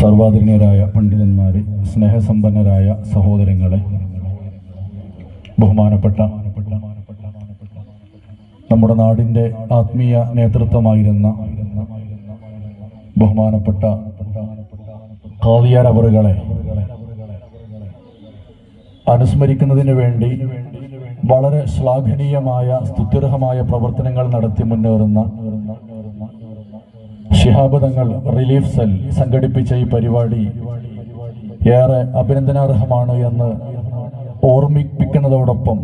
സർവാധീനരായ പണ്ഡിതന്മാരെ, സ്നേഹസമ്പന്നരായ സഹോദരങ്ങളെ, ബഹുമാനപ്പെട്ട നമ്മുടെ നാടിൻ്റെ ആത്മീയ നേതൃത്വമായിരുന്ന ബഹുമാനപ്പെട്ട ഖാദിയാർ അവറുകളെ അനുസ്മരിക്കുന്നതിന് വേണ്ടി വളരെ ശ്ലാഘനീയമായ സ്തുത്യർഹമായ പ്രവർത്തനങ്ങൾ നടത്തി മുന്നേറുന്ന ശിഹാബ് തങ്ങൾ റിലീഫ് സെൽ സംഘടിപ്പിച്ച ഈ പരിപാടി ഏറെ അഭിനന്ദനാർഹമാണ് എന്ന് ഓർമ്മിപ്പിക്കുന്നതോടൊപ്പം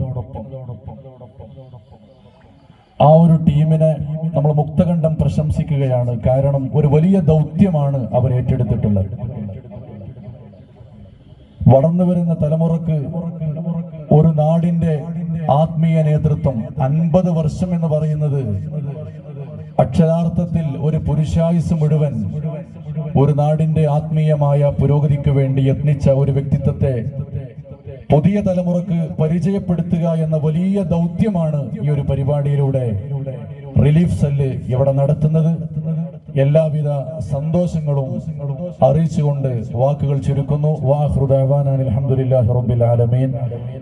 ആ ഒരു ടീമിനെ നമ്മൾ മുക്തകണ്ഠം പ്രശംസിക്കുകയാണ്. കാരണം ഒരു വലിയ ദൗത്യമാണ് അവർ ഏറ്റെടുത്തിട്ടുള്ളത്. വളർന്നു വരുന്ന തലമുറക്ക് ഒരു നാടിന്റെ ആത്മീയ നേതൃത്വം 50 വർഷം എന്ന് പറയുന്നത് അക്ഷരാർത്ഥത്തിൽ ഒരു പുരുഷായുസ് മുഴുവൻ ഒരു നാടിന്റെ ആത്മീയമായ പുരോഗതിക്ക് വേണ്ടി യത്നിച്ച ഒരു വ്യക്തിത്വത്തെ പുതിയ തലമുറക്ക് പരിചയപ്പെടുത്തുക എന്ന വലിയ ദൗത്യമാണ് ഈ ഒരു പരിപാടിയിലൂടെ റിലീഫ് സെല്ല് ഇവിടെ നടത്തുന്നത്. എല്ലാവിധ സന്തോഷങ്ങളും അറിയിച്ചുകൊണ്ട് വാക്കുകൾ ചുരുക്കുന്നു. വാഖിറു ദഅവാനാ അൽഹംദുലില്ലാഹി റബ്ബിൽ ആലമീൻ.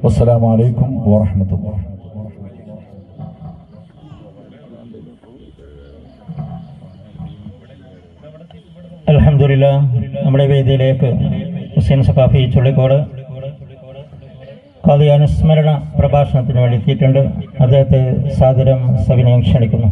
വസ്സലാമു അലൈക്കും വറഹ്മത്തുള്ളാഹി. അൽഹംദുലില്ലാ, നമ്മുടെ വേദിയിലേക്ക് ഹുസൈൻ സഖാഫി ചുള്ളിക്കോട് ഖാദി അനുസ്മരണ പ്രഭാഷണത്തിന് വേണ്ടി എത്തിയിട്ടുണ്ട്. അദ്ദേഹത്തെ സാദരം സവിനയം ക്ഷണിക്കുന്നു.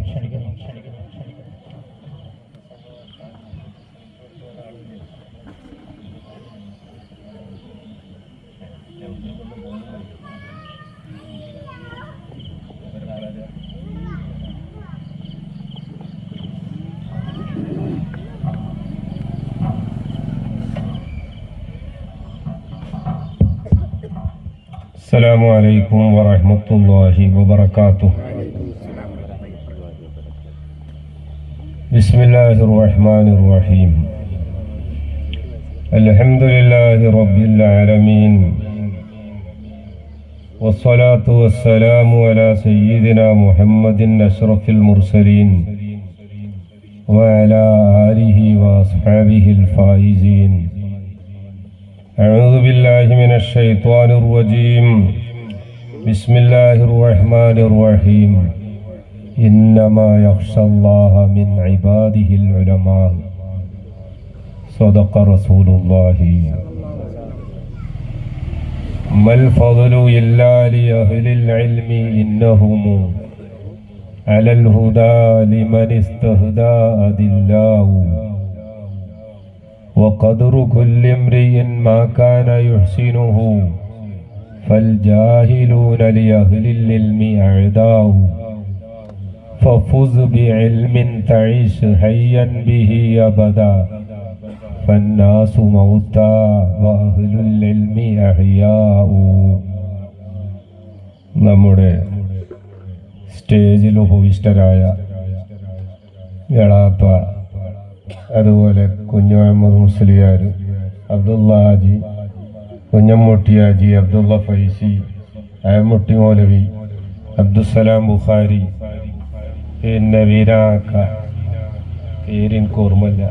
السلام عليكم ورحمة الله وبركاته. بسم الله الرحمن الرحيم. الحمد لله رب العالمين، والصلاة والسلام على سيدنا محمد أشرف المرسلين وعلى آله وأصحابه الفائزين. أعوذ بالله من الشيطان الرجيم. بسم الله الرحمن الرحيم. إنما يخشى الله من عباده العلماء. صدق رسول الله. ما الفضل إلا لأهل العلم، إنهم على الهدى لمن استهدى أدلاء. وقدر كل امرئ ما كان يحسنه، فالجاهلون لأهل العلم أعداء. ففز بعلم تعيش حيا به أبدا، فالناس موتى وأهل العلم أحياء. നമ്മുടെ സ്റ്റേജിൽ ഉപവിഷ്ടരായ എളാപ്പ, അതുപോലെ കുഞ്ഞു മുഹമ്മദ് മുസ്ലിയാർ, അബ്ദുള്ള ഹാജി, കുഞ്ഞമ്മൂട്ടി ഹാജി, അബ്ദുള്ള ഫൈസി, അയമുട്ടി മൗലവി, അബ്ദുസലാം ബുഖാരി, പിന്നെ വീരാക്ക, പേരെനിക്ക് ഓർമ്മയില്ല.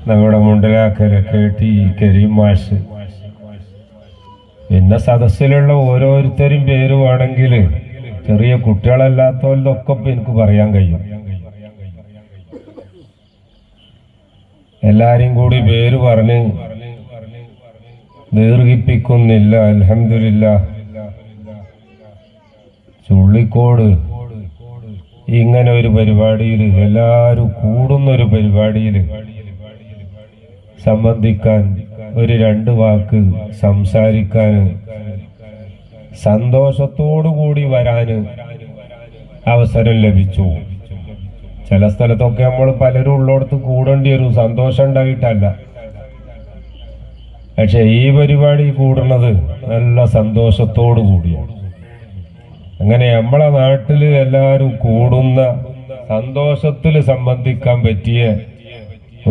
നമ്മുടെ മുണ്ടലാക്കര കേട്ടി കരീം മാഷ്, പിന്നെ സദസ്സിലുള്ള ഓരോരുത്തരും പേരുവാണെങ്കിൽ ചെറിയ കുട്ടികളല്ലാത്തവരൊക്കെ ഇപ്പം എനിക്ക് പറയാൻ കഴിയും. എല്ലാരെയും കൂടി പേര് പറഞ്ഞ് ദീർഘിപ്പിക്കുന്നില്ല. അൽഹംദുലില്ലാഹ്, ചുള്ളിക്കോട് ഇങ്ങനെ ഒരു പരിപാടിയിൽ, എല്ലാവരും കൂടുന്നൊരു പരിപാടിയിൽ സംബന്ധിക്കാൻ, ഒരു 2 വാക്ക് സംസാരിക്കാൻ, സന്തോഷത്തോടു കൂടി വരാൻ അവസരം ലഭിച്ചു. ചില സ്ഥലത്തൊക്കെ നമ്മൾ പലരും ഉള്ളിടത്ത് കൂടേണ്ടി വരും, സന്തോഷം ഉണ്ടായിട്ടല്ല. പക്ഷെ ഈ പരിപാടി കൂടുന്നത് നല്ല സന്തോഷത്തോടു കൂടിയാണ്. അങ്ങനെ നമ്മളെ നാട്ടിൽ എല്ലാവരും കൂടുന്ന സന്തോഷത്തിൽ സംബന്ധിക്കാൻ പറ്റിയ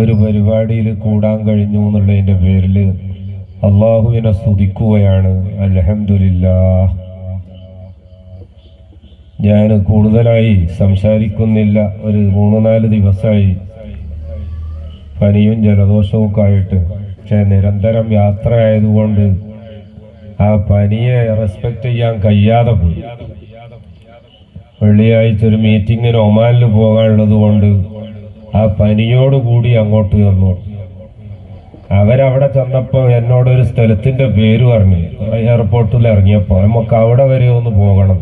ഒരു പരിപാടിയിൽ കൂടാൻ കഴിഞ്ഞു എന്നുള്ളതിൻ്റെ പേരിൽ അള്ളാഹുവിനെ സ്തുതിക്കുകയാണ്. അൽഹംദുലില്ലാഹ്. ഞാൻ കൂടുതലായി സംസാരിക്കുന്നില്ല. ഒരു 3-4 ദിവസമായി പനിയും ജലദോഷവും ഒക്കെ ആയിട്ട്. പക്ഷെ നിരന്തരം യാത്ര ആയതുകൊണ്ട് ആ പനിയെ റെസ്പെക്ട് ചെയ്യാൻ കഴിയാതെ പോയി. വെള്ളിയാഴ്ച ഒരു മീറ്റിങ്ങിന് ഒമാനിൽ പോകാനുള്ളത് കൊണ്ട് ആ പനിയോടുകൂടി അങ്ങോട്ട് വന്നു. അവരവിടെ ചെന്നപ്പോൾ എന്നോടൊരു സ്ഥലത്തിന്റെ പേര് പറഞ്ഞു. എയർപോർട്ടിൽ ഇറങ്ങിയപ്പോൾ നമുക്ക് അവിടെ വരെ ഒന്ന് പോകണം.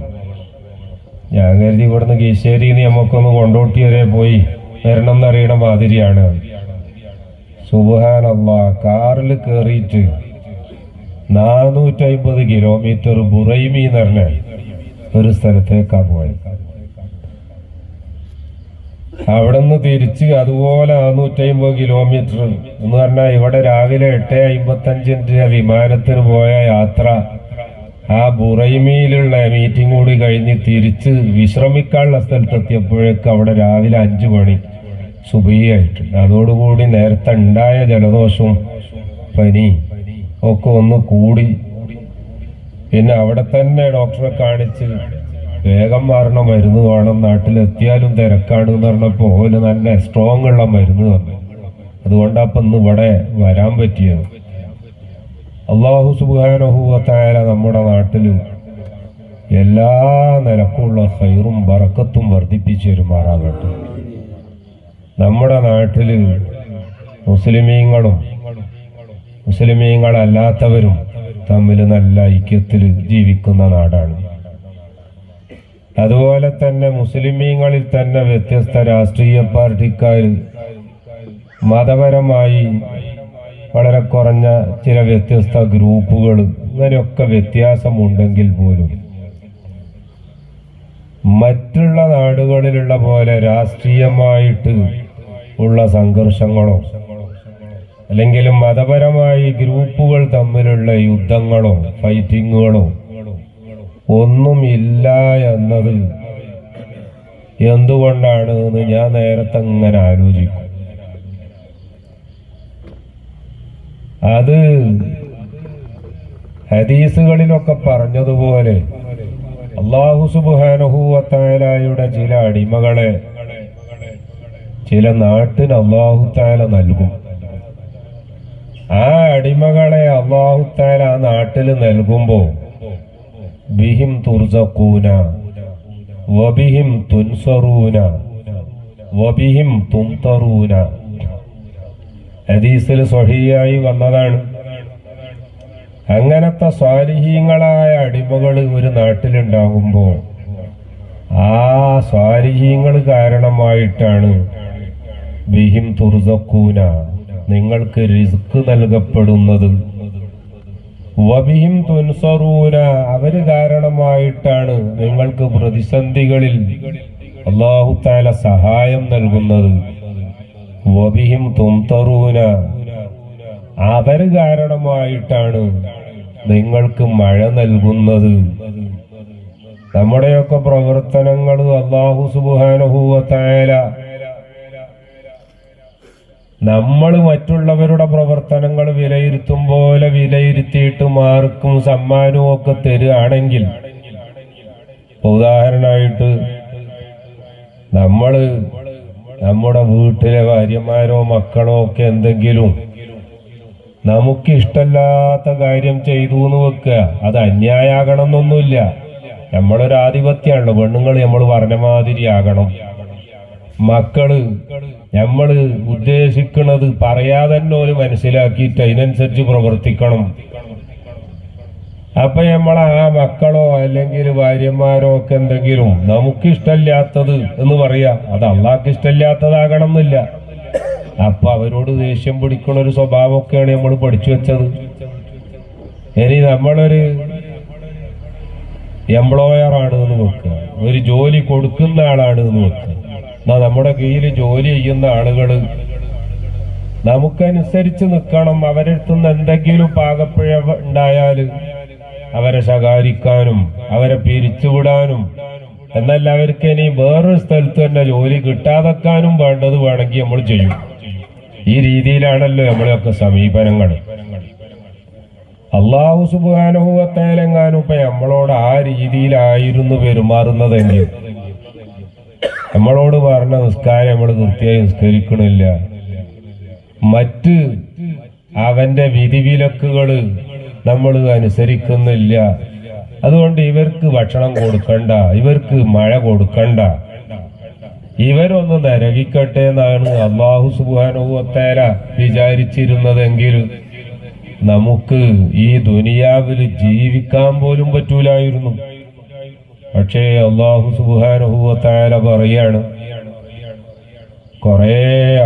ഞാൻ കരുതി ഇവിടുന്ന് കീശ്ശേരിന്ന് നമുക്കൊന്ന് കൊണ്ടോട്ടി വരെ പോയി വരണം എന്നറിയണ മാതിരിയാണ്. സുബ്ഹാനല്ലാഹ്, കാറിൽ കയറിയിട്ട് 450 കിലോമീറ്റർ ബുറൈമി എന്ന് പറഞ്ഞ ഒരു സ്ഥലത്തേക്കാ പോയത്. അവിടെ നിന്ന് തിരിച്ച് അതുപോലെ 450 കിലോമീറ്റർ എന്ന് പറഞ്ഞാൽ ഇവിടെ രാവിലെ 8:55 വിമാനത്തിന് പോയ യാത്ര ആ ബുറൈമിയിലുള്ള മീറ്റിംഗ് കൂടി കഴിഞ്ഞ് തിരിച്ച് വിശ്രമിക്കാനുള്ള സ്ഥലത്തെത്തിയപ്പോഴേക്ക് അവിടെ രാവിലെ 5 മണി സുബഹിയായിട്ടുണ്ട്. അതോടുകൂടി നേരത്തെ ഉണ്ടായ ജലദോഷവും പനി ഒക്കെ ഒന്ന് കൂടി. പിന്നെ അവിടെ തന്നെ ഡോക്ടറെ കാണിച്ച് വേഗം മാറണ മരുന്ന് വേണം, നാട്ടിലെത്തിയാലും തിരക്കാണ് എന്ന് പറഞ്ഞപ്പോൾ ഓല് നല്ല സ്ട്രോങ് ഉള്ള മരുന്ന് തന്നു. അതുകൊണ്ടപ്പം ഇന്ന് ഇവിടെ വരാൻ പറ്റിയത്. അല്ലാഹു സുബ്ഹാനഹു വ തആല നമ്മുടെ നാട്ടിൽ എല്ലാ നിലക്കുള്ള ഖൈറും ബറക്കത്തും വർദ്ധിപ്പിച്ചു തരുമാറാകട്ടെ. നമ്മുടെ നാട്ടിൽ മുസ്ലിമീങ്ങളും മുസ്ലിമീങ്ങളല്ലാത്തവരും തമ്മിൽ നല്ല ഐക്യത്തിൽ ജീവിക്കുന്ന നാടാണ്. അതുപോലെ തന്നെ മുസ്ലിമീങ്ങളിൽ തന്നെ വ്യത്യസ്ത രാഷ്ട്രീയ പാർട്ടിക്കാർ, മതപരമായി വളരെ കുറഞ്ഞ ചില വ്യത്യസ്ത ഗ്രൂപ്പുകൾ, ഇങ്ങനെയൊക്കെ വ്യത്യാസമുണ്ടെങ്കിൽ പോലും മറ്റുള്ള നാടുകളിലുള്ള പോലെ രാഷ്ട്രീയമായിട്ട് ഉള്ള സംഘർഷങ്ങളോ അല്ലെങ്കിൽ മതപരമായി ഗ്രൂപ്പുകൾ തമ്മിലുള്ള യുദ്ധങ്ങളോ ഫൈറ്റിങ്ങുകളോ ഒന്നും ഇല്ല എന്നത് എന്തുകൊണ്ടാണ് എന്ന് ഞാൻ നേരത്തെ ഇങ്ങനെ ആലോചിക്കും. അത് ഹദീസുകളിലൊക്കെ പറഞ്ഞതുപോലെ അല്ലാഹു സുബ്ഹാനഹു വ തആലയുടെ ചില അടിമകളെ ചില നാട്ടിന് അല്ലാഹു തആല നൽകും. ആ അടിമകളെ അല്ലാഹു തആല ആ നാട്ടിൽ നൽകുമ്പോൾ ബിഹിം തുർസഖൂന വബിഹിം തുൻസറൂന വബിഹിം തുംതറൂന. ഹദീസിൽ സ്വഹീഹായി വന്നതാണ്. അങ്ങനത്തെ സ്വാലിഹീങ്ങളായ അടിമകൾ ഒരു നാട്ടിലുണ്ടാകുമ്പോൾ ആ സ്വാലിഹീങ്ങൾ കാരണമായിട്ടാണ് ബിഹിം തുർസഖൂന, നിങ്ങൾക്ക് റിസ്ക് നൽകപ്പെടുന്നത്. വബിഹിം തുൻസറൂന, അവര് കാരണമായിട്ടാണ് നിങ്ങൾക്ക് പ്രതിസന്ധികളിൽ അല്ലാഹു തആല സഹായം നൽകുന്നത്. വബിഹിം തുംതറൂന, അവര് കാരണമായിട്ടാണ് നിങ്ങൾക്ക് മഴ നൽകുന്നത്. നമ്മുടെയൊക്കെ പ്രവർത്തനങ്ങൾ അല്ലാഹു സുബ്ഹാനഹു വ തആല നമ്മൾ മറ്റുള്ളവരുടെ പ്രവർത്തനങ്ങൾ വിലയിരുത്തും പോലെ വിലയിരുത്തിയിട്ട് മാർക്കും സമ്മാനവും ഒക്കെ തരുകയാണെങ്കിൽ, ഉദാഹരണമായിട്ട് നമ്മുടെ വീട്ടിലെ ഭാര്യമാരോ മക്കളോ ഒക്കെ എന്തെങ്കിലും നമുക്ക് ഇഷ്ടമില്ലാത്ത കാര്യം ചെയ്തു എന്ന് വെക്കുക, അത് അന്യായാകണം എന്നൊന്നുമില്ല. നമ്മളൊരു ആധിപത്യമാണല്ലോ, പെണ്ണുങ്ങൾ നമ്മൾ പറഞ്ഞ മാതിരി ആകണം. മക്കള് നമ്മള് ഉദ്ദേശിക്കുന്നത് പറയാതെ തന്നെ ഒരു മനസ്സിലാക്കിയിട്ട് അതിനനുസരിച്ച് പ്രവർത്തിക്കണം. അപ്പൊ നമ്മൾ ആ മക്കളോ അല്ലെങ്കിൽ ഭാര്യമാരോ ഒക്കെ എന്തെങ്കിലും നമുക്കിഷ്ടമില്ലാത്തത് എന്ന് പറയാ, അത് അള്ളാഹ്ക്ക് ഇഷ്ടമില്ലാത്തതാകണം എന്നില്ല. അപ്പൊ അവരോട് ദേഷ്യം പിടിക്കുന്ന ഒരു സ്വഭാവമൊക്കെയാണ് നമ്മൾ പഠിച്ചു വെച്ചത്. ഇനി നമ്മളൊരു എംപ്ലോയർ ആണ് എന്ന് വെക്കുക, ഒരു ജോലി കൊടുക്കുന്ന ആളാണ് എന്ന് വെക്കുക. എന്നാ നമ്മുടെ കീഴിൽ ജോലി ചെയ്യുന്ന ആളുകള് നമുക്കനുസരിച്ച് നിൽക്കണം. അവരെടുത്തുനിന്ന് എന്തെങ്കിലും പാകപ്പിഴ ഉണ്ടായാല് അവരെ ശകാരിക്കാനും അവരെ പിരിച്ചുവിടാനും, എന്നല്ല അവർക്ക് ഇനി വേറൊരു സ്ഥലത്ത് തന്നെ ജോലി കിട്ടാതെക്കാനും വേണ്ടത് വേണമെങ്കിൽ നമ്മൾ ചെയ്യും. ഈ രീതിയിലാണല്ലോ നമ്മളെയൊക്കെ സമീപനങ്ങൾ. അല്ലാഹു സുബ്ഹാനഹു വ തആല എങ്ങാനും ഇപ്പൊ നമ്മളോട് ആ രീതിയിലായിരുന്നു പെരുമാറുന്നതെങ്കിൽ നമ്മളോട് പറഞ്ഞ നിസ്കാരം നമ്മൾ കൃത്യമായി നിസ്കരിക്കണില്ല, മറ്റ് അവന്റെ വിധിവിലക്കുകള് നമ്മൾ അനുസരിക്കുന്നില്ല, അതുകൊണ്ട് ഇവർക്ക് ഭക്ഷണം കൊടുക്കണ്ട, ഇവർക്ക് മഴ കൊടുക്കണ്ട, ഇവരൊന്ന് നരകിക്കട്ടെ എന്നാണ് അല്ലാഹു സുബ്ഹാനഹു വ തആല വിചാരിച്ചിരുന്നതെങ്കിൽ നമുക്ക് ഈ ദുനിയാവിൽ ജീവിക്കാൻ പോലും പറ്റൂലായിരുന്നു. പക്ഷേ അല്ലാഹു സുബ്ഹാനഹു വ തആല പറയാണ്, കുറെ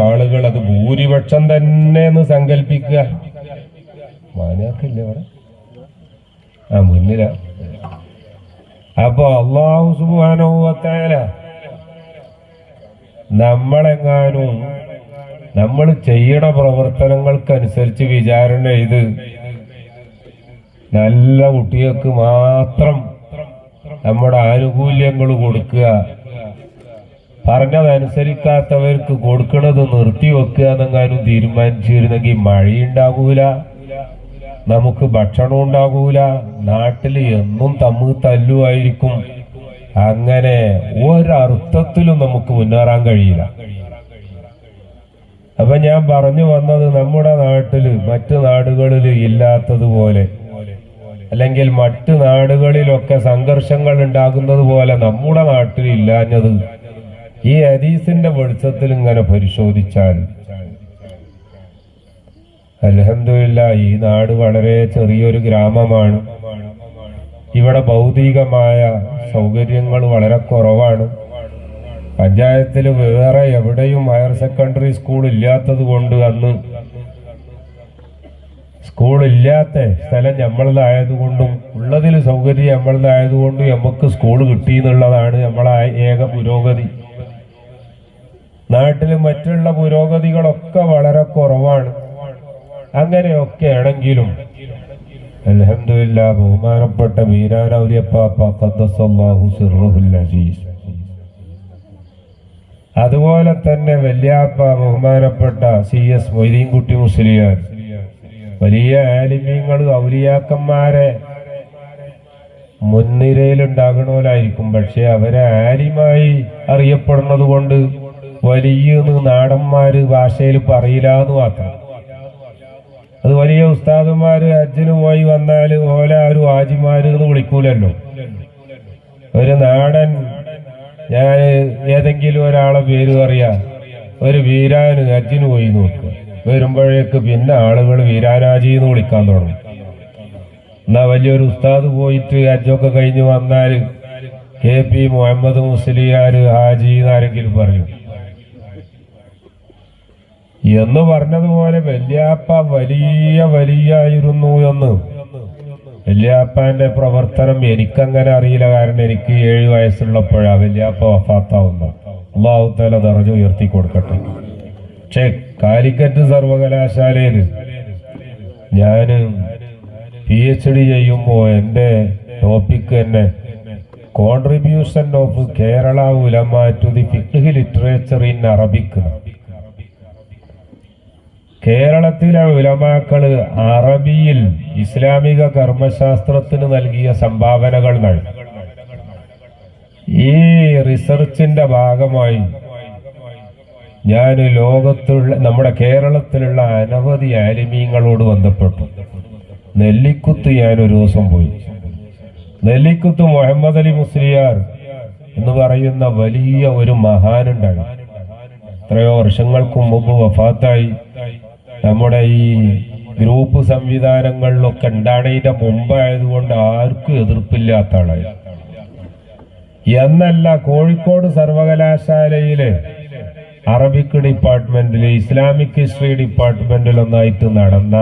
ആളുകൾ, അത് ഭൂരിപക്ഷം തന്നെ എന്ന് സങ്കല്പിക്കുക, മാനാക്കില്ലേ അവിടെ മുന്നില. അപ്പൊ അല്ലാഹു സുബ്ഹാനഹു വ തആല നമ്മളെങ്ങാനും നമ്മൾ ചെയ്യണ പ്രവർത്തനങ്ങൾക്കനുസരിച്ച് വിചാരണ ചെയ്ത് നല്ല കുട്ടികൾക്ക് മാത്രം നമ്മുടെ ആനുകൂല്യങ്ങൾ കൊടുക്കുക, പറഞ്ഞതനുസരിക്കാത്തവർക്ക് കൊടുക്കണത് നിർത്തിവെക്കുക എന്നെങ്ങാനും തീരുമാനിച്ചിരുന്നെങ്കിൽ മഴയുണ്ടാകൂല, നമുക്ക് ഭക്ഷണം ഉണ്ടാകൂല, നാട്ടിൽ എന്നും തമ്മിൽ തല്ലുമായിരിക്കും. അങ്ങനെ ഒരർത്ഥത്തിലും നമുക്ക് മുന്നേറാൻ കഴിയില്ല. അപ്പൊ ഞാൻ പറഞ്ഞു വന്നത്, നമ്മുടെ നാട്ടില് മറ്റു നാടുകളിൽ ഇല്ലാത്തതുപോലെ, അല്ലെങ്കിൽ മറ്റു നാടുകളിലൊക്കെ സംഘർഷങ്ങൾ ഉണ്ടാകുന്നത് പോലെ നമ്മുടെ നാട്ടിൽ ഇല്ലാഞ്ഞത് ഈ ഹദീസിന്റെ വെളിച്ചത്തിൽ ഇങ്ങനെ പരിശോധിച്ചാൽ അൽഹംദുലില്ലാ ഈ നാട് വളരെ ചെറിയൊരു ഗ്രാമമാണ്. ഇവിടെ ഭൗതികമായ സൗകര്യങ്ങൾ വളരെ കുറവാണ്. പഞ്ചായത്തിൽ വേറെ എവിടെയും ഹയർ സെക്കൻഡറി സ്കൂൾ ഇല്ലാത്തത് കൊണ്ട് അന്ന് സ്കൂളില്ലാത്ത സ്ഥലം നമ്മളതായതുകൊണ്ടും ഉള്ളതിൽ സൗകര്യം നമ്മളതായതുകൊണ്ടും നമുക്ക് സ്കൂൾ കിട്ടി എന്നുള്ളതാണ് നമ്മളെ ഏക പുരോഗതി. നാട്ടിൽ മറ്റുള്ള പുരോഗതികളൊക്കെ വളരെ കുറവാണ്. അങ്ങനെയൊക്കെ ആണെങ്കിലും അൽഹംദുലില്ലാ ബഹുമാനപ്പെട്ട വീരാൻ ഔലിയപ്പാപ്പ ഖദ്ദസല്ലാഹു സിർറുൽ അസീസ്, അതുപോലെ തന്നെ വല്യാപ്പ ബഹുമാനപ്പെട്ട CS മൊയ്തീൻകുട്ടി മുസ്ലിയാർ, വലിയ ആലിമീങ്ങൾ ഔലിയാക്കന്മാരെ മുൻനിരയിലുണ്ടാകണോലായിരിക്കും. പക്ഷെ അവരെ ആലിമായി അറിയപ്പെടുന്നത് കൊണ്ട് വലിയ നാടന്മാര് ഭാഷയിൽ പറയില്ല എന്ന് മാത്രം. അത് വലിയ ഉസ്താദുമാര് ഹജ്ജിന് പോയി വന്നാൽ ഓല ഒരു ഹാജിമാര് എന്ന് വിളിക്കൂലല്ലോ. ഒരു നാടൻ, ഞാൻ ഏതെങ്കിലും ഒരാളെ പേര് പറയാ, ഒരു വീരാന് ഹജ്ജിന് പോയി നോക്കുക, വരുമ്പോഴേക്ക് പിന്നെ ആളുകൾ വീരാനാജി എന്ന് വിളിക്കാൻ തുടങ്ങും. എന്നാ വലിയൊരു ഉസ്താദ് പോയിട്ട് ഹജ്ജൊക്കെ കഴിഞ്ഞ് വന്നാൽ KP മുഹമ്മദ് മുസ്ലിയാര് ഹാജി എന്നാരെങ്കിലും പറയും. എന്ന് പറഞ്ഞതുപോലെ വല്യാപ്പ വലിയായിരുന്നു എന്ന്. വല്യാപ്പാന്റെ പ്രവർത്തനം എനിക്കങ്ങനെ അറിയില്ല, കാരണം എനിക്ക് 7 വയസ്സുള്ളപ്പോഴാ വല്യാപ്പ വഫാത്താവുന്നത്. അല്ലാഹു തആല ദറജ ഉയർത്തി കൊടുക്കട്ടെ. പക്ഷേ കാലിക്കറ്റ് സർവകലാശാലയിൽ ഞാൻ PhD ചെയ്യുമ്പോൾ എൻ്റെ ടോപ്പിക് തന്നെ contribution of Kerala ulama to the fiqh literature in Arabic. കേരളത്തിലെ ഉലമാക്കള് അറബിയിൽ ഇസ്ലാമിക കർമ്മശാസ്ത്രത്തിന് നൽകിയ സംഭാവനകൾ നൽകി. ഈ റിസർച്ചിന്റെ ഭാഗമായി ഞാൻ ലോകത്തുള്ള, നമ്മുടെ കേരളത്തിലുള്ള അനവധി ആലിമീങ്ങളോട് ബന്ധപ്പെട്ടു. നെല്ലിക്കുത്ത് ഞാനൊരു ദിവസം പോയി. നെല്ലിക്കുത്ത് മുഹമ്മദ് അലി മുസ്ലിയാർ എന്ന് പറയുന്ന വലിയ ഒരു മഹാനുണ്ടായി. എത്രയോ വർഷങ്ങൾക്ക് മുമ്പ് വഫാത്തായി. നമ്മുടെ ഈ ഗ്രൂപ്പ് സംവിധാനങ്ങളിലൊക്കെ ഉണ്ടാണതിന്റെ മുമ്പായതുകൊണ്ട് ആർക്കും എതിർപ്പില്ലാത്ത ആളായി. എന്നല്ല, കോഴിക്കോട് സർവകലാശാലയിലെ അറബിക് ഡിപ്പാർട്ട്മെന്റിൽ, ഇസ്ലാമിക് ഹിസ്റ്ററി ഡിപ്പാർട്ട്മെന്റിലൊന്നായിട്ട് നടന്ന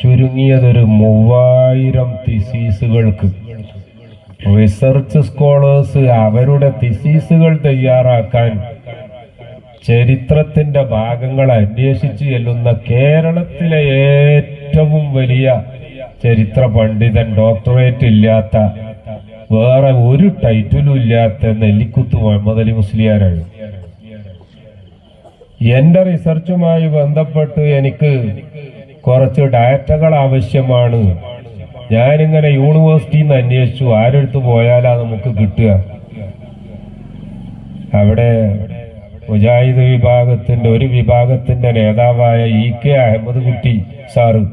ചുരുങ്ങിയതൊരു 3000 തിസീസുകൾക്ക് റിസർച്ച് സ്കോളേഴ്സ് അവരുടെ തിസീസുകൾ തയ്യാറാക്കാൻ ചരിത്രത്തിന്റെ ഭാഗങ്ങൾ അന്വേഷിച്ച് ചെല്ലുന്ന കേരളത്തിലെ ഏറ്റവും വലിയ ചരിത്ര പണ്ഡിതൻ, ഡോക്ടറേറ്റ് ഇല്ലാത്ത, വേറെ ഒരു ടൈറ്റിലും ഇല്ലാത്ത നെല്ലിക്കുത്ത് മുഹമ്മദ് അലി മുസ്ലിയാരാണ്. എന്റെ റിസർച്ചുമായി ബന്ധപ്പെട്ട് എനിക്ക് കുറച്ച് ഡാറ്റകൾ ആവശ്യമാണ്. ഞാനിങ്ങനെ യൂണിവേഴ്സിറ്റിയിൽ നിന്ന് അന്വേഷിച്ചു, ആരെടുത്ത് പോയാലാ നമുക്ക് കിട്ടുക? അവിടെ മുജാഹിദ് വിഭാഗത്തിന്റെ ഒരു വിഭാഗത്തിന്റെ നേതാവായ EK അഹമ്മദ് കുട്ടി സാറ്,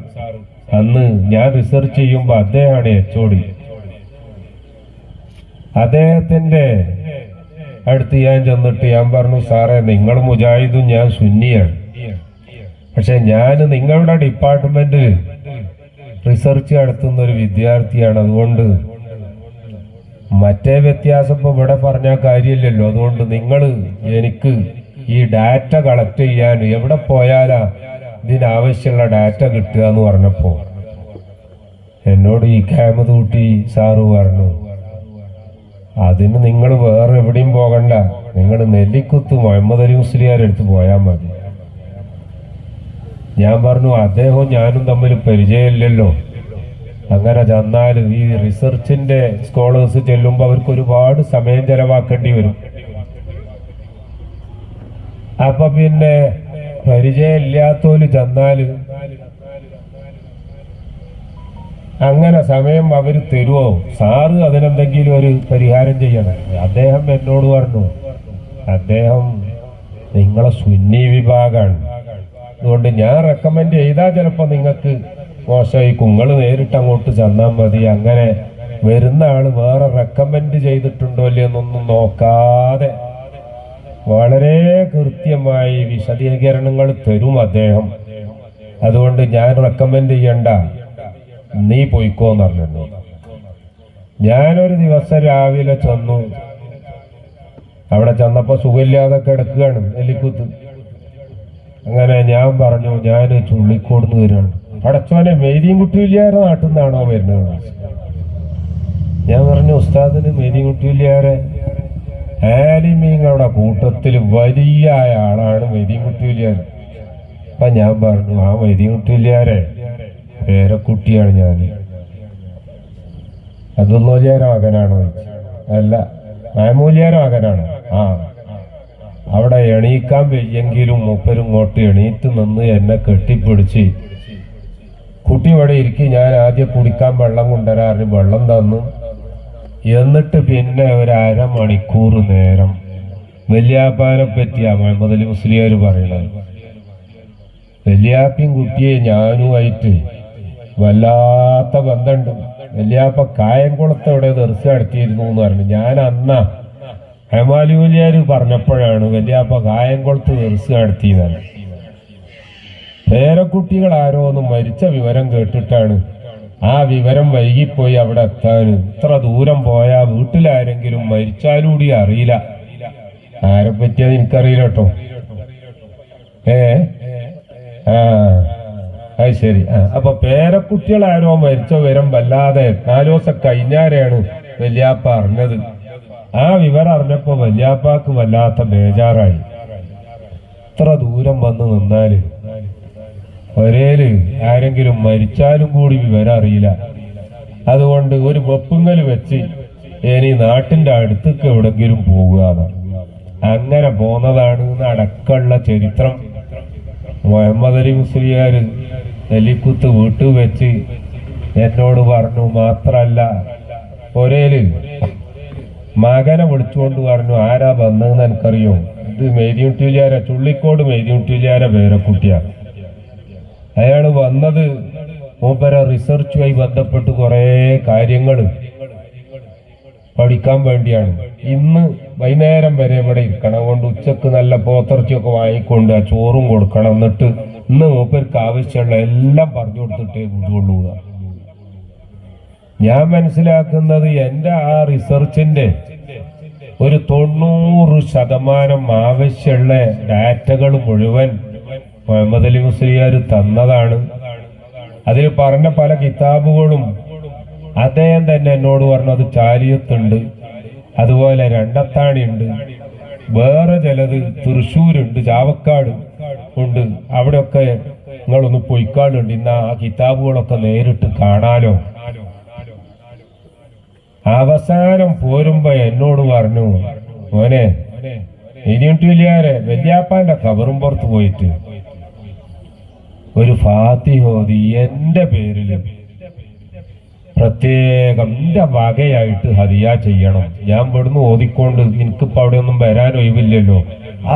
അന്ന് ഞാൻ റിസർച്ച് ചെയ്യുമ്പോൾ അദ്ദേഹമാണ് HOD. അദ്ദേഹത്തിന്റെ അടുത്ത് ഞാൻ ചെന്നിട്ട് ഞാൻ പറഞ്ഞു, സാറേ നിങ്ങൾ മുജാഹിദും ഞാൻ സുന്നിയാണ്, പക്ഷെ ഞാൻ നിങ്ങളുടെ ഡിപ്പാർട്ട്മെന്റിൽ റിസർച്ച് നടത്തുന്ന ഒരു വിദ്യാർത്ഥിയാണ്, അതുകൊണ്ട് മറ്റേ വ്യത്യാസം ഇപ്പൊ ഇവിടെ പറഞ്ഞാൽ കാര്യമില്ലല്ലോ, അതുകൊണ്ട് നിങ്ങൾ എനിക്ക് ഈ ഡാറ്റ കളക്ട് ചെയ്യാൻ എവിടെ പോയാലാ ഇതിനാവശ്യമുള്ള ഡാറ്റ കിട്ടുക എന്ന് പറഞ്ഞപ്പോ എന്നോട് EK അഹമ്മദ് കുട്ടി സാറ് പറഞ്ഞു, അതിന് നിങ്ങൾ വേറെ എവിടെയും പോകണ്ട, നിങ്ങൾ നെല്ലിക്കുത്ത് മുഹമ്മദ് അലി മുസ്ലിയാരുടെ അടുത്ത് പോയാൽ മതി. ഞാൻ പറഞ്ഞു, അദ്ദേഹവും ഞാനും തമ്മിൽ പരിചയമില്ലല്ലോ, അങ്ങനെ ചെന്നാൽ ഈ റിസർച്ചിന്റെ സ്കോളേഴ്സ് ചെല്ലുമ്പോൾ അവർക്ക് ഒരുപാട് സമയം ചെലവാക്കേണ്ടി വരും. അപ്പൊ പിന്നെ പരിചയമില്ലാത്തോല് ചെന്നാല് അങ്ങനെ സമയം അവര് തരുമോ? സാറ് അതിനെന്തെങ്കിലും ഒരു പരിഹാരം ചെയ്യണം. അദ്ദേഹം എന്നോട് പറഞ്ഞു, അദ്ദേഹം നിങ്ങളെ സുന്നി വിഭാഗമാണ്, അതുകൊണ്ട് ഞാൻ റെക്കമെൻഡ് ചെയ്താൽ ചിലപ്പോൾ നിങ്ങൾക്ക് മോശമായി, നിങ്ങൾ നേരിട്ട് അങ്ങോട്ട് ചെന്നാൽ മതി. അങ്ങനെ വരുന്ന ആള് വേറെ റെക്കമെൻഡ് ചെയ്തിട്ടുണ്ടോ ഇല്ലയെന്നൊന്നും നോക്കാതെ വളരെ കൃത്യമായി വിശദീകരണങ്ങൾ തരും അദ്ദേഹം. അതുകൊണ്ട് ഞാൻ റെക്കമെൻഡ് ചെയ്യണ്ട, നീ പോയിക്കോന്ന് പറഞ്ഞു. ഞാനൊരു ദിവസം രാവിലെ ചെന്നു. അവിടെ ചെന്നപ്പോ സുഖമില്ലാതെ കിടക്കുകയാണ് നെല്ലിക്കുത്ത്. അങ്ങനെ ഞാൻ പറഞ്ഞു, ഞാൻ ചുള്ളിക്കോടുന്ന് വരികയാണ്. പടച്ചോനെ, മെയ്തിയും കുട്ടിയില്ലാരെ നാട്ടിൽ നിന്നാണോ വരുന്നത്? ഞാൻ പറഞ്ഞു, ഉസ്താദിന് മെയ്തിയും കുട്ടിയില്ലാരെ ആലിമീങ്ങളുടെ കൂട്ടത്തിൽ വലിയ ആളാണ് മെയ്തിയും കുട്ടിയില്ലാരെ. അപ്പൊ ഞാൻ പറഞ്ഞു, ആ മെയ്തിയും കുട്ടിയില്ലാരെ പേരക്കുട്ടിയാണ് ഞാൻ. അബ്ദുള്ളാജിയാരെ മകനാണോ? അല്ല, മാമൂലിയാരെ മകനാണ്. ആ, അവിടെ എണീക്കാൻ വയ്യെങ്കിലും മൂപ്പരും ഇങ്ങോട്ട് എണീറ്റ് നിന്ന് എന്നെ കെട്ടിപ്പിടിച്ച്, കുട്ടി ഇവിടെ ഇരിക്കും, ഞാൻ ആദ്യം കുടിക്കാൻ വെള്ളം കൊണ്ടുവരാറിന് വെള്ളം തന്നു. എന്നിട്ട് പിന്നെ ഒരു അരമണിക്കൂർ നേരം വല്യാപ്പാനെ പറ്റിയാ മുഹമ്മദ് അലി മുസ്ലിയാർ പറയണത്. വല്യാപ്പയും കുട്ടിയെ ഞാനുമായിട്ട് വല്ലാത്ത ബന്ധമുണ്ട്. വല്യാപ്പ കായംകുളത്ത് എവിടെ ദർശ നടത്തിയിരുന്നു എന്ന് പറഞ്ഞു. ഞാൻ അന്നാ ഹമാലിയാര് പറഞ്ഞപ്പോഴാണ് വല്യാപ്പ കായംകുളത്ത് ദർശ നടത്തിയതാണ്. പേരക്കുട്ടികൾ ആരോ ഒന്ന് മരിച്ച വിവരം കേട്ടിട്ടാണ് ആ വിവരം വൈകിപ്പോയി അവിടെ എത്താൻ. ഇത്ര ദൂരം പോയാ വീട്ടിലാരെങ്കിലും മരിച്ചാലൂടി അറിയില്ല. ആരെ പറ്റിയത് എനിക്കറിയില്ല കേട്ടോ. അത് ശരി. അപ്പൊ പേരക്കുട്ടികൾ ആരോ മരിച്ച വിവരം വല്ലാതെ 4 ദിവസം കഴിഞ്ഞാരെയാണ് വല്യാപ്പ അറിഞ്ഞത്. ആ വിവരം അറിഞ്ഞപ്പോ വല്യാപ്പാക്ക് വല്ലാത്ത ബേജാറായി. ഇത്ര ദൂരം വന്ന് നിന്നാല് ഒരേല് ആരെങ്കിലും മരിച്ചാലും കൂടി വിവരം അറിയില്ല. അതുകൊണ്ട് ഒരു വെപ്പുങ്ങൽ വെച്ച് ഇനി നാട്ടിന്റെ അടുത്തേക്ക് എവിടെങ്കിലും പോകുക. അങ്ങനെ പോന്നതാണ് അടക്കമുള്ള ചരിത്രം. മുഹമ്മദ് അലി മുസ്ലിയാര് നെല്ലിക്കുത്ത് വീട്ടിൽ വെച്ച് എന്നോട് പറഞ്ഞു. മാത്രല്ല ഒരേല് മകനെ വിളിച്ചുകൊണ്ട് പറഞ്ഞു, ആരാ വന്നതെന്ന് എനിക്കറിയോ? ഇത് മെയ്തിയുട്ടിയിലാര, ചുള്ളിക്കോട് മെയ്തിയുട്ടിയിലാര പേരക്കുട്ടിയാ. അയാള് വന്നത് മൂപ്പര റിസർച്ചുമായി ബന്ധപ്പെട്ട് കുറെ കാര്യങ്ങൾ പഠിക്കാൻ വേണ്ടിയാണ്. ഇന്ന് വൈകുന്നേരം വരെ ഇവിടെ ഇരിക്കണം. അതുകൊണ്ട് ഉച്ചക്ക് നല്ല പോത്തിറച്ചിയൊക്കെ വാങ്ങിക്കൊണ്ട് ആ ചോറും കൊടുക്കണം. എന്നിട്ട് ഇന്ന് മൂപ്പർക്ക് ആവശ്യമുള്ള എല്ലാം പറഞ്ഞു കൊടുത്തിട്ടേ വിടുകൊള്ളുക. ഞാൻ മനസ്സിലാക്കുന്നത് എന്റെ ആ റിസർച്ചിന്റെ ഒരു 90% ആവശ്യമുള്ള ഡാറ്റകൾ മുഴുവൻ മുഹമ്മദ് അലി മുസ്ലിയാർ തന്നതാണ്. അതിൽ പറഞ്ഞ പല കിതാബുകളും അദ്ദേഹം തന്നെ എന്നോട് പറഞ്ഞു. അത് ചാലിയത്തുണ്ട്, അതുപോലെ രണ്ടത്താണി ഉണ്ട്, വേറെ ചിലത് തൃശ്ശൂരുണ്ട്, ചാവക്കാട് ഉണ്ട്. അവിടെയൊക്കെ നിങ്ങളൊന്ന് പൊയ്ക്കാടുണ്ട്. ഇന്ന് ആ കിതാബുകളൊക്കെ നേരിട്ട് കാണാലോ. അവസാനം പോരുമ്പോ എന്നോട് പറഞ്ഞു, മോനെ ഇനിയിട്ടില്ലാരെ വല്യാപ്പാന്റെ കബറും പുറത്ത് പോയിട്ട് ഒരു ഫാത്തിഹ ഓതി എൻ്റെ പേരിൽ പ്രത്യേകം എൻ്റെ വകയായിട്ട് ഹദിയ ചെയ്യണം. ഞാൻ ഇവിടുന്ന് ഓതിക്കൊണ്ട് എനിക്കിപ്പോൾ അവിടെ ഒന്നും വരാൻ ഒഴിവില്ലല്ലോ.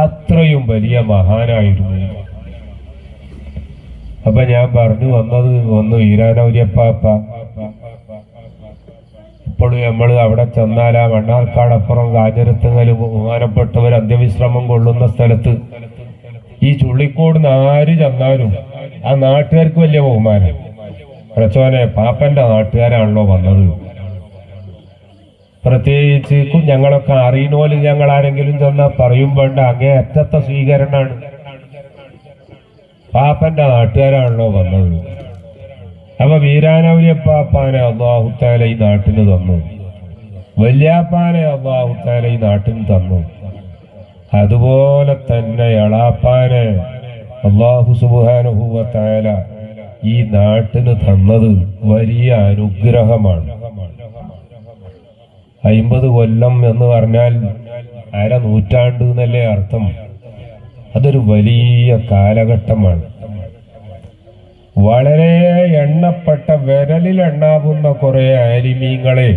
അത്രയും വലിയ മഹാനായിരുന്നു. അപ്പൊ ഞാൻ പറഞ്ഞു വന്നത് ഒന്ന് ഈരാനൗര്യപ്പാപ്പ, ഇപ്പോഴും നമ്മൾ അവിടെ ചെന്നാൽ ആ മണ്ണാർക്കാടപ്പുറം കാഞ്ഞിരത്തുങ്ങല് ബഹുമാനപ്പെട്ടവർ അന്ത്യവിശ്രമം കൊള്ളുന്ന സ്ഥലത്ത് ഈ ചുള്ളിക്കോട് ആര് ചെന്നാലും ആ നാട്ടുകാർക്ക് വലിയ ബഹുമാനം. പ്രച്ചോനെ പാപ്പന്റെ നാട്ടുകാരാണല്ലോ വന്നത്. പ്രത്യേകിച്ച് ഞങ്ങളൊക്കെ അറിയണോല് ഞങ്ങൾ ആരെങ്കിലും ചെന്നാൽ പറയും വേണ്ട, അങ്ങേ അറ്റത്തെ സ്വീകരണമാണ്. പാപ്പന്റെ നാട്ടുകാരാണല്ലോ വന്നത്. അപ്പൊ വീരാനൗര്യപ്പാപ്പാനെ അള്ളാഹുത്താല ഈ നാട്ടിന് തന്നു, വല്യാപ്പാനെ അള്ളാഹുത്താല ഈ നാട്ടിന് തന്നു. അതുപോലെ തന്നെ എളാപ്പാനെ അള്ളാഹു സുബ്ഹാനഹു വ തആല ഈ നാട്ടിന് തന്നത് വലിയ അനുഗ്രഹമാണ്. 50 കൊല്ലം എന്ന് പറഞ്ഞാൽ അര നൂറ്റാണ്ട് എന്നല്ലേ അർത്ഥം. അതൊരു വലിയ കാലഘട്ടമാണ്. വളരെ എണ്ണപ്പെട്ട വിരലിൽ എണ്ണാവുന്ന കുറെ ആലിമീങ്ങളെ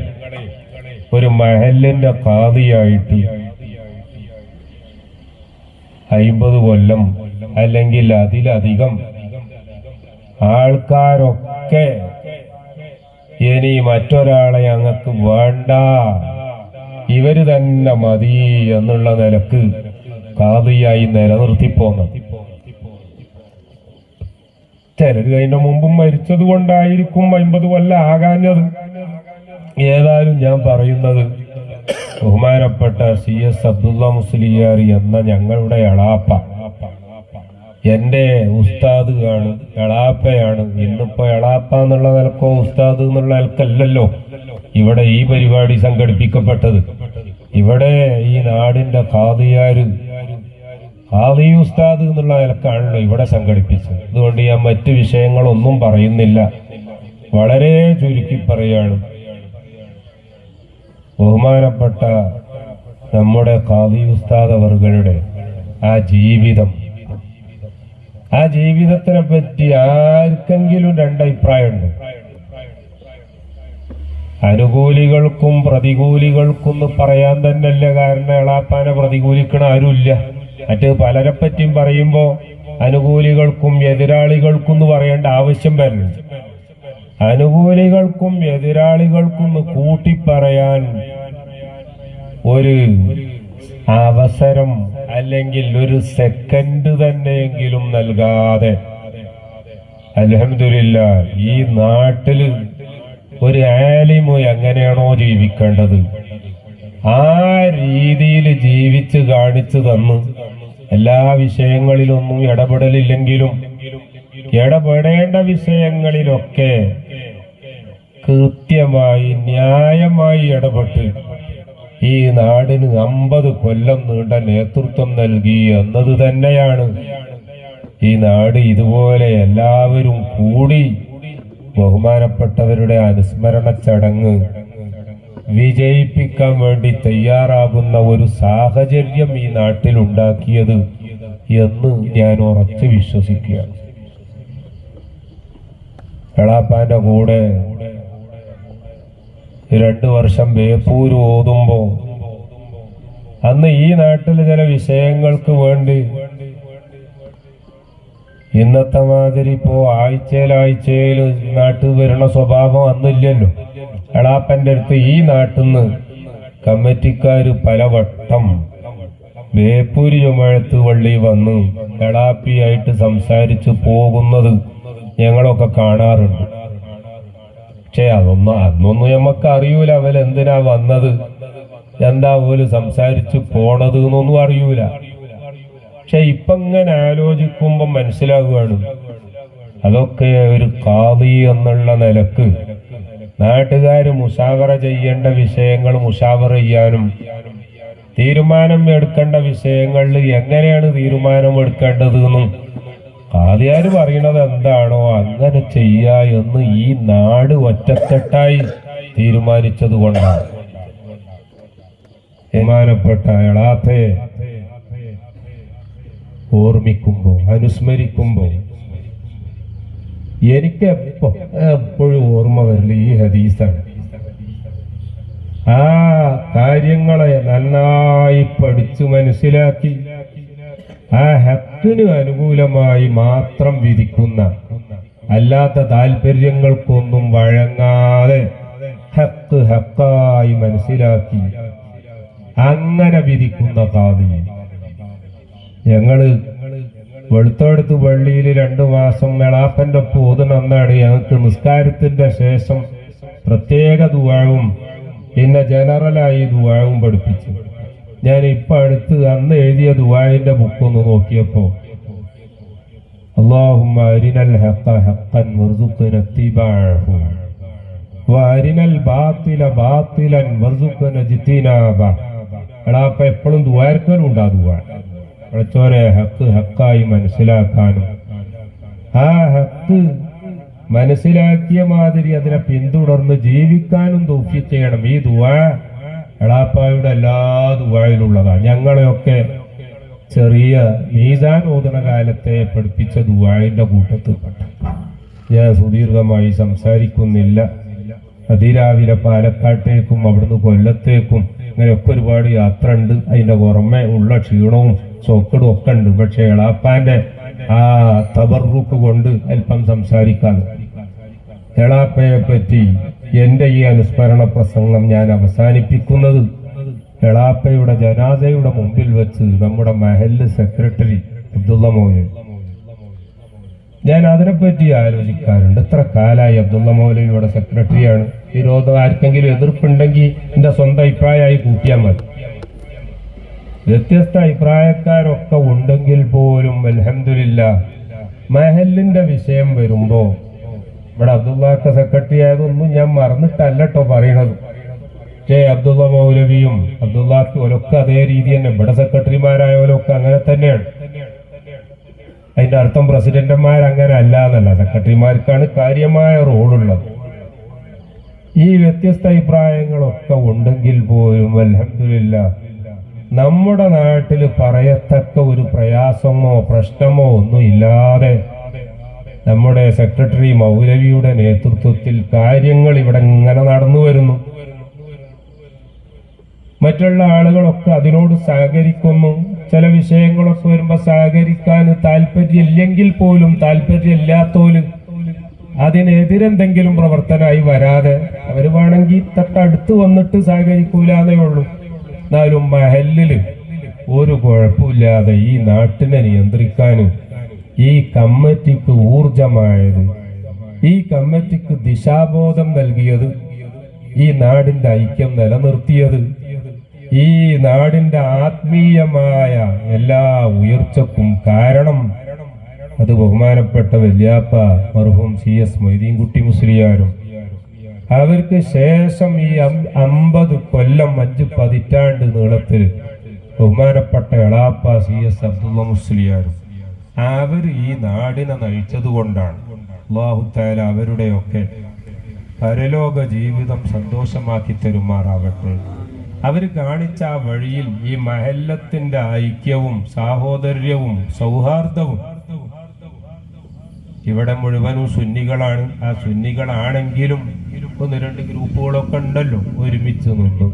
ഒരു മഹലിന്റെ ഖാദിയായിട്ട് 50 കൊല്ലം അല്ലെങ്കിൽ അതിലധികം ആൾക്കാരൊക്കെ ഇനി മറ്റൊരാളെ ഞങ്ങൾക്ക് വേണ്ട, ഇവര് തന്നെ മതി എന്നുള്ള നിലക്ക് ഖാദിയായി നിലനിർത്തിപ്പോന്നു. ചിലര് അതിന്റെ മുമ്പും മരിച്ചത് കൊണ്ടായിരിക്കും 50 കൊല്ലം ആകാഞ്ഞത്. ഏതായാലും ഞാൻ പറയുന്നത് ബഹുമാനപ്പെട്ട CS അബ്ദുള്ള മുസ്ലിയാർ എന്ന ഞങ്ങളുടെ എളാപ്പ എന്റെ ഉസ്താദ് ആണ്, എളാപ്പയാണ്. ഇന്നിപ്പോ എളാപ്പ എന്നുള്ള നിലക്കോ ഉസ്താദ് എന്നുള്ള നിലക്കല്ലല്ലോ ഇവിടെ ഈ പരിപാടി സംഘടിപ്പിക്കപ്പെട്ടത്. ഇവിടെ ഈ നാടിന്റെ ഖാദിയാര്, ഖാദി ഉസ്താദ് എന്നുള്ള നിലക്കാണല്ലോ ഇവിടെ സംഘടിപ്പിച്ചത്. അതുകൊണ്ട് ഞാൻ മറ്റു വിഷയങ്ങളൊന്നും പറയുന്നില്ല, വളരെ ചുരുക്കി പറയാണ്. ബഹുമാനപ്പെട്ട നമ്മുടെ ഖാദി ഉസ്താദ് അവരുടെ ആ ജീവിതത്തിനെ പറ്റി ആർക്കെങ്കിലും രണ്ടഭിപ്രായമുണ്ട്? അനുകൂലികൾക്കും പ്രതികൂലികൾക്കും പറയാൻ തന്നെയല്ല, കാരണം എളാപ്പാനെ പ്രതികൂലിക്കണ ആരുമില്ല. മറ്റ് പലരെ പറ്റിയും പറയുമ്പോ അനുകൂലികൾക്കും എതിരാളികൾക്കും പറയേണ്ട ആവശ്യം വരുന്നുണ്ട്. അനുകൂലികൾക്കും എതിരാളികൾക്കും കൂട്ടിപ്പറയാൻ ഒരു അവസരം അല്ലെങ്കിൽ ഒരു സെക്കൻഡ് തന്നെയെങ്കിലും നൽകാതെ അൽഹംദുലില്ലാഹ് ഈ നാട്ടില് ഒരു ആലിമ് എങ്ങനെയാണോ ജീവിക്കേണ്ടത് ആ രീതിയിൽ ജീവിച്ച് കാണിച്ചു തന്നു. എല്ലാ വിഷയങ്ങളിലൊന്നും ഇടപെടലില്ലെങ്കിലും ഇടപെടേണ്ട വിഷയങ്ങളിലൊക്കെ കൃത്യമായി ന്യായമായി ഇടപെട്ട് ഈ നാടിന് 50 കൊല്ലം നീണ്ട നേതൃത്വം നൽകി എന്നത് തന്നെയാണ്. ഈ നാട് ഇതുപോലെ എല്ലാവരും കൂടി ബഹുമാനപ്പെട്ടവരുടെ അനുസ്മരണ ചടങ്ങ് വിജയിപ്പിക്കാൻ വേണ്ടി തയ്യാറാകുന്ന ഒരു സാഹചര്യം ഈ നാട്ടിൽ ഉണ്ടാക്കിയത് എന്ന് ഞാൻ ഉറച്ചു വിശ്വസിക്കുകയാണ്. എളാപ്പാന്റെ കൂടെ 2 വർഷം ബേപ്പൂര് ഓതുമ്പോ അന്ന് ഈ നാട്ടിൽ ചില വിഷയങ്ങൾക്ക് വേണ്ടി ഇന്നത്തെ മാതിരി ഇപ്പോ ആഴ്ചയിൽ നാട്ടിൽ വരുന്ന സ്വഭാവം അന്നില്ലല്ലോ. എളാപ്പന്റെ അടുത്ത് ഈ നാട്ടിന്ന് കമ്മിറ്റിക്കാര് പലവട്ടം ബേപ്പൂര് ജുമഅത്ത് പള്ളി വന്ന് എളാപ്പിയായിട്ട് സംസാരിച്ചു പോകുന്നത് ഞങ്ങളൊക്കെ കാണാറുണ്ട്. പക്ഷെ അന്നൊന്നും നമുക്ക് അറിയൂല അവരെന്തിനാ വന്നത്, എന്താ പോലും സംസാരിച്ചു പോണത് എന്നൊന്നും അറിയൂല. പക്ഷെ ഇപ്പൊ ഇങ്ങനെ ആലോചിക്കുമ്പോ മനസ്സിലാവുകയാണ് അതൊക്കെ ഒരു ഖാദി എന്നുള്ള നിലക്ക് നാട്ടുകാര് മുഷാവറ ചെയ്യേണ്ട വിഷയങ്ങൾ മുഷാവറ ചെയ്യാനും തീരുമാനം എടുക്കേണ്ട വിഷയങ്ങളിൽ എങ്ങനെയാണ് തീരുമാനം എടുക്കേണ്ടത് എന്നും ഖാദിയാര് പറയണത് എന്താണോ അങ്ങനെ ചെയ്യാ എന്ന് ഈ നാട് ഒറ്റക്കെട്ടായി തീരുമാനിച്ചത് കൊണ്ടാണ്. ബഹുമാനപ്പെട്ട എളാപ്പയെ ഓർമ്മിക്കുമ്പോ അനുസ്മരിക്കുമ്പോ എനിക്ക് എപ്പോഴും ഓർമ്മ വരല് ഈ ഹദീസാണ്. ആ കാര്യങ്ങളെ നന്നായി പഠിച്ചു മനസ്സിലാക്കി ആ ഹക്കിന് അനുകൂലമായി മാത്രം വിധിക്കുന്ന, അല്ലാത്ത താല്പര്യങ്ങൾക്കൊന്നും വഴങ്ങാതെ ഹക്ക് ഹക്കായി മനസ്സിലാക്കി അങ്ങനെ വിധിക്കുന്ന ഖാദി. ഞങ്ങള് വെളുത്തോടുത്ത് പള്ളിയിൽ 2 മാസം എളാപ്പന്റെ ഒപ്പം ഓതുന്നതാണ്. ഞങ്ങൾക്ക് നിസ്കാരത്തിന്റെ ശേഷം പ്രത്യേക ദുആവും പിന്നെ ജനറലായി ദുആവും പഠിപ്പിച്ചു. ഞാൻ ഇപ്പൊ അടുത്ത് അന്ന് എഴുതിയ ദുആന്റെ ബുക്കൊന്ന് നോക്കിയപ്പോ അല്ലാഹുമ്മ അരിനൽ ഹഖ ഹഖൻ വർസുഖ്ന ഇത്തിബാഅഹു വഅരിനൽ ബാത്തില ബാത്തിലൻ വർസുഖ്ന ഇജ്തിനാബ. എളാപ്പ എപ്പോഴും ദുആർക്കലുണ്ട്. ആ ദുആ പഠിച്ചോനെ ഹക്ക് ഹക്കായി മനസ്സിലാക്കാനും ആ ഹക്ക് മനസ്സിലാക്കിയ മാതിരി അതിനെ പിന്തുടർന്ന് ജീവിക്കാനും തൗഫീഖ് ചെയ്യണം. ഈ ദുആ എളാപ്പായുടെ എല്ലാ ദുആയിലുള്ളതാണ്. ഞങ്ങളെയൊക്കെ ചെറിയ മീസാൻ ഓതുന്ന കാലത്തെ പഠിപ്പിച്ച ദുആന്റെ കൂട്ടത്തിൽപ്പെട്ട. ഞാൻ സുദീർഘമായി സംസാരിക്കുന്നില്ല. അതിരാവിലെ പാലക്കാട്ടേക്കും അവിടുന്ന് കൊല്ലത്തേക്കും അങ്ങനെയൊക്കെ ഒരുപാട് യാത്ര ഉണ്ട്. അതിന്റെ പുറമെ ഉള്ള ക്ഷീണവും സോക്കടും ഒക്കെ ഉണ്ട്. പക്ഷെ എളാപ്പാന്റെ ആ തബറുക്ക് കൊണ്ട് അല്പം സംസാരിക്കാൻ. എളാപ്പയെ പറ്റി എന്റെ ഈ അനുസ്മരണ പ്രസംഗം ഞാൻ അവസാനിപ്പിക്കുന്നത് എളാപ്പയുടെ ജനാസയുടെ മുമ്പിൽ വെച്ച് നമ്മുടെ മഹല്ല് സെക്രട്ടറി അബ്ദുള്ള മൗലവി, ഞാൻ അതിനെപ്പറ്റി ആലോചിക്കാറുണ്ട്. എത്ര കാലായി അബ്ദുള്ള മൗലവിയുടെ സെക്രട്ടറിയാണ്. വിരോധം ആർക്കെങ്കിലും എതിർപ്പുണ്ടെങ്കിൽ എന്റെ സ്വന്തം അഭിപ്രായമായി കൂട്ടിയാൽ മതി. വ്യത്യസ്ത അഭിപ്രായക്കാരൊക്കെ ഉണ്ടെങ്കിൽ പോലും അൽഹംദുലില്ലാഹ് മഹല്ലിന്റെ വിഷയം വരുമ്പോ ഇവിടെ അബ്ദുള്ളാക്ക് സെക്രട്ടറി ആയതൊന്നും ഞാൻ മറന്നിട്ടല്ലോ പറയണത്. പക്ഷേ അബ്ദുള്ള മൗലവിയും അബ്ദുള്ളാക്ക് ഓലൊക്കെ അതേ രീതി തന്നെ. ഇവിടെ സെക്രട്ടറിമാരായോലൊക്കെ അങ്ങനെ തന്നെയാണ്. അതിന്റെ അർത്ഥം പ്രസിഡന്റുമാർ അങ്ങനെ അല്ല എന്നല്ല, സെക്രട്ടറിമാർക്കാണ് കാര്യമായ റോളുള്ളത്. ഈ വ്യത്യസ്ത അഭിപ്രായങ്ങളൊക്കെ ഉണ്ടെങ്കിൽ പോലും അൽഹംദുലില്ലാഹ് നമ്മുടെ നാട്ടിൽ പറയത്തക്ക ഒരു പ്രയാസമോ പ്രശ്നമോ ഒന്നും ഇല്ലാതെ നമ്മുടെ സെക്രട്ടറി മൗലവിയുടെ നേതൃത്വത്തിൽ കാര്യങ്ങൾ ഇവിടെ ഇങ്ങനെ നടന്നു വരുന്നു. മറ്റുള്ള ആളുകളൊക്കെ അതിനോട് സഹകരിക്കുന്നു. ചില വിഷയങ്ങളൊക്കെ വരുമ്പോ സഹകരിക്കാൻ താല്പര്യമില്ലെങ്കിൽ പോലും താല്പര്യമില്ലാത്തോല് അതിനെതിരെന്തെങ്കിലും പ്രവർത്തനമായി വരാതെ അവർ വേണമെങ്കിൽ തൊട്ടടുത്ത് വന്നിട്ട് സഹകരിക്കൂലെന്നേ ഉള്ളൂ. എന്നാലും മഹല്ലില് ഒരു കുഴപ്പമില്ലാതെ ഈ നാട്ടിനെ നിയന്ത്രിക്കാനും ഈ കമ്മിറ്റിക്ക് ഊർജമായത്, ഈ കമ്മിറ്റിക്ക് ദിശാബോധം നൽകിയത്, ഈ നാടിന്റെ ഐക്യം നിലനിർത്തിയത്, ഈ നാടിന്റെ ആത്മീയമായ എല്ലാ ഉയർച്ചക്കും കാരണം അത് ബഹുമാനപ്പെട്ട വല്യാപ്പ മർഹൂം CS മൊയ്തീൻകുട്ടി മുസ്ലിയാരും അവർക്ക് ശേഷം ഈ 50 കൊല്ലം 5 പതിറ്റാണ്ട് നീളത്തിൽ ബഹുമാനപ്പെട്ട എളാപ്പ CS അബ്ദുള്ള മുസ്ലിയാരും അവർ ഈ നാടിനെ നയിച്ചത് കൊണ്ടാണ്. അല്ലാഹു തആല അവരുടെയൊക്കെ പരലോക ജീവിതം സന്തോഷമാക്കി തരുമാറാവട്ടെ. അവർ കാണിച്ച ആ വഴിയിൽ ഈ മഹല്ലത്തിന്റെ ഐക്യവും സാഹോദര്യവും സൗഹാർദ്ദവും, ഇവിടെ മുഴുവനും സുന്നികളാണ്. ആ സുന്നികളാണെങ്കിലും 1-2 ഗ്രൂപ്പുകളൊക്കെ ഉണ്ടല്ലോ ഒരുമിച്ച് നിന്നു.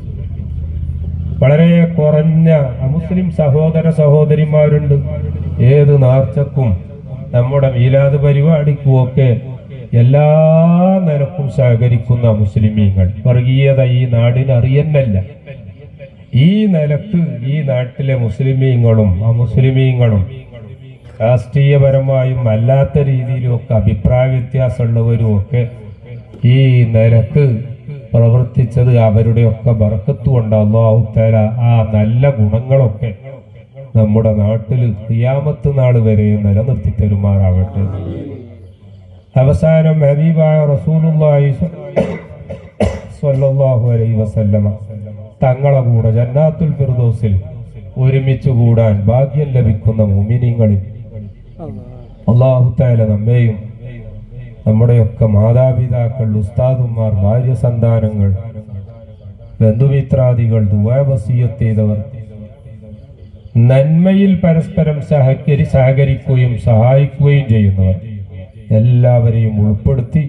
വളരെ കുറഞ്ഞ മുസ്ലിം സഹോദര സഹോദരിമാരുണ്ട്. ഏത് നേർച്ചക്കും നമ്മുടെ മീലാദ് പരിപാടിക്കും ഒക്കെ എല്ലാ നിലക്കും സഹകരിക്കുന്ന മുസ്ലിമീങ്ങൾ. വർഗീയത ഈ നാടിന് അറിയുന്നല്ല. ഈ നിലക്ക് ഈ നാട്ടിലെ മുസ്ലിമീങ്ങളും അമുസ്ലിമീങ്ങളും രാഷ്ട്രീയപരമായും അല്ലാത്ത രീതിയിലും ഒക്കെ അഭിപ്രായ വ്യത്യാസമുള്ളവരും ഒക്കെ ഈ നിലക്ക് പ്രവർത്തിച്ചത് അവരുടെയൊക്കെ ബർക്കത്ത് കൊണ്ട് അല്ലാഹു തആല ആ നല്ല ഗുണങ്ങളൊക്കെ നമ്മുടെ നാട്ടിൽ ഖിയാമത്ത് നാൾ വരെ നിലനിർത്തി തരുമാറാവട്ടെ. അവസാനം ഹബീബായ റസൂലുള്ളാഹി സ്വല്ലല്ലാഹു അലൈഹി വസല്ലമ തങ്ങളെ കൂടെ ജന്നാത്തുൽ ഫിർദൗസിൽ ഒരുമിച്ച് കൂടാൻ ഭാഗ്യം ലഭിക്കുന്ന മുഅ്മിനീങ്ങളിൽ അല്ലാഹു തആല നമ്മെയും നമ്മുടെയൊക്കെ മാതാപിതാക്കൾ, ഉസ്താദുമാർ, ഭാര്യ സന്താനങ്ങൾ, ബന്ധുമിത്രാദികൾ, ദുആ വസിയത്ത് ചെയ്തവർ, നന്മയിൽ പരസ്പരം സഹകരിക്കുകയും സഹായിക്കുകയും ചെയ്യുന്നവർ എല്ലാവരെയും ഉൾപ്പെടുത്തി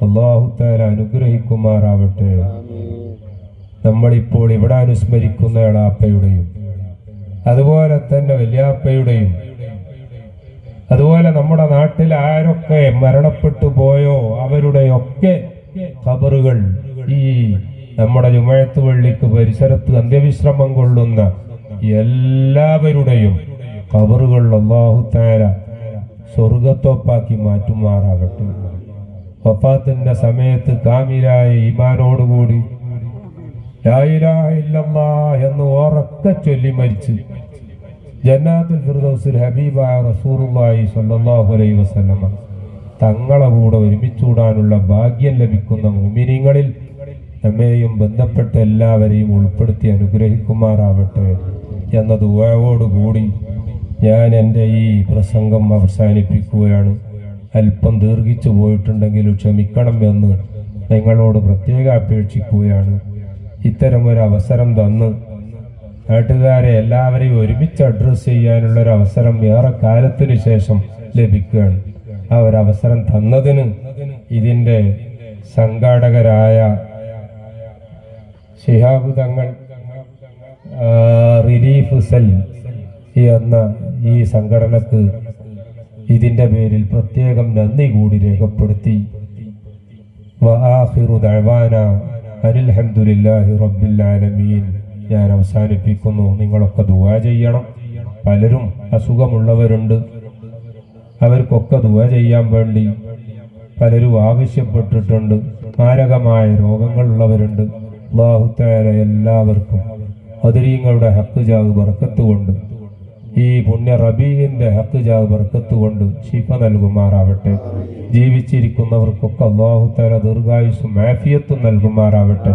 അല്ലാഹു തആല അനുഗ്രഹിക്കുമാറാവട്ടെ. നമ്മളിപ്പോൾ ഇവിടെ അനുസ്മരിക്കുന്ന എളാപ്പയുടെയും അതുപോലെ തന്നെ വല്യാപ്പയുടെയും അതുപോലെ നമ്മുടെ നാട്ടിൽ ആരൊക്കെ മരണപ്പെട്ടു പോയോ അവരുടെയൊക്കെ ഖബറുകൾ ഈ നമ്മുടെ ജുമുഅത്ത് പള്ളിക്ക് പരിസരത്ത് അന്ത്യവിശ്രമം കൊള്ളുന്ന എല്ലാവരുടെയും ഖബറുകൾ അല്ലാഹു തആല സ്വർഗത്തോപ്പാക്കി മാറ്റുമാറാകട്ടെ. വഫാത്തിന്റെ സമയത്ത് കാമിലായ ഈമാനോടുകൂടി ലാ ഇലാഹ ഇല്ലല്ലാഹ് എന്ന് ഉറക്കെ ചൊല്ലി മരിച്ച് ജന്നാത്തുൽ ഫിർദൗസിൽ ഹബീബായ റസൂലുള്ളാഹി സ്വല്ലല്ലാഹു അലൈഹി വസല്ലമ തങ്ങളെ കൂടെ ഒരുമിച്ചൂടാനുള്ള ഭാഗ്യം ലഭിക്കുന്ന മുഅ്മിനീങ്ങളിൽ നമ്മെയും ബന്ധപ്പെട്ട എല്ലാവരെയും ഉൾപ്പെടുത്തി അനുഗ്രഹിക്കുമാറാവട്ടെ എന്ന ദുആവോടുകൂടി ഞാൻ എൻ്റെ ഈ പ്രസംഗം അവസാനിപ്പിക്കുകയാണ്. അല്പം ദീർഘിച്ചു പോയിട്ടുണ്ടെങ്കിൽ ക്ഷമിക്കണം എന്ന് നിങ്ങളോട് പ്രത്യേകം അപേക്ഷിക്കുകയാണ്. ഇത്തരമൊരു അവസരം തന്ന് നാട്ടുകാരെ എല്ലാവരെയും ഒരുമിച്ച് അഡ്രസ്സ് ചെയ്യാനുള്ളൊരു അവസരം ഏറെ കാലത്തിന് ശേഷം ലഭിക്കുകയാണ്. ആ ഒരു അവസരം തന്നതിന് ഇതിൻ്റെ സംഘാടകരായ ശിഹാബ് തങ്ങൾ റിലീഫ് സെൽ എന്ന ഈ സംഘടനക്ക് ഇതിൻ്റെ പേരിൽ പ്രത്യേകം നന്ദി കൂടി രേഖപ്പെടുത്തി വആഖിറു ദഅവാന അൽഹംദുലില്ലാഹി റബ്ബിൽ ആലമീൻ ഞാൻ അവസാനിപ്പിക്കുന്നു. നിങ്ങളൊക്കെ ദുആ ചെയ്യണം. പലരും അസുഖമുള്ളവരുണ്ട്, അവർക്കൊക്കെ ദുആ ചെയ്യാൻ വേണ്ടി പലരും ആവശ്യപ്പെട്ടിട്ടുണ്ട്. മാരകമായ രോഗങ്ങളുള്ളവരുണ്ട്. അല്ലാഹു തആല എല്ലാവർക്കും ബദരീങ്ങളുടെ ഹക്ക് ജാവ് ബർക്കത്ത് കൊണ്ട് ഈ പുണ്യ റബീഇന്റെ ഹക്ക് ജാവ് ബർക്കത്ത് കൊണ്ട് ശിഫ നൽകുമാറാവട്ടെ. ജീവിച്ചിരിക്കുന്നവർക്കൊക്കെ അല്ലാഹു തആല ദീർഘായുസ്സും ആഫിയത്തും നൽകുമാറാവട്ടെ.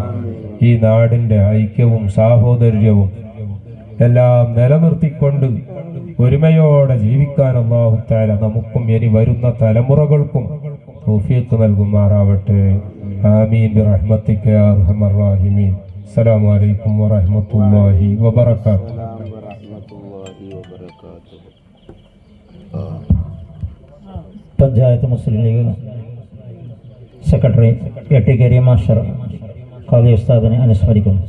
ഈ നാടിന്റെ ഐക്യവും സാഹോദര്യവും എല്ലാം നിലനിർത്തിക്കൊണ്ട് ഒരുമയോടെ ജീവിക്കാൻ അല്ലാഹു തആല നമുക്കും ഇനി വരുന്ന തലമുറകൾക്കും തൗഫീഖ് നൽകുമാറാവട്ടെ. ആമീൻ ബിറഹ്മതിക യാ അർഹമർ റഹീമീൻ. അസ്സലാമു അലൈക്കും വറഹ്മത്തുള്ളാഹി വബറകാതുഹു. Panchayat Muslim League secretary AT. Karim master ഖാദി ഉസ്താദിനെ അനുസ്മരിക്കുന്നു.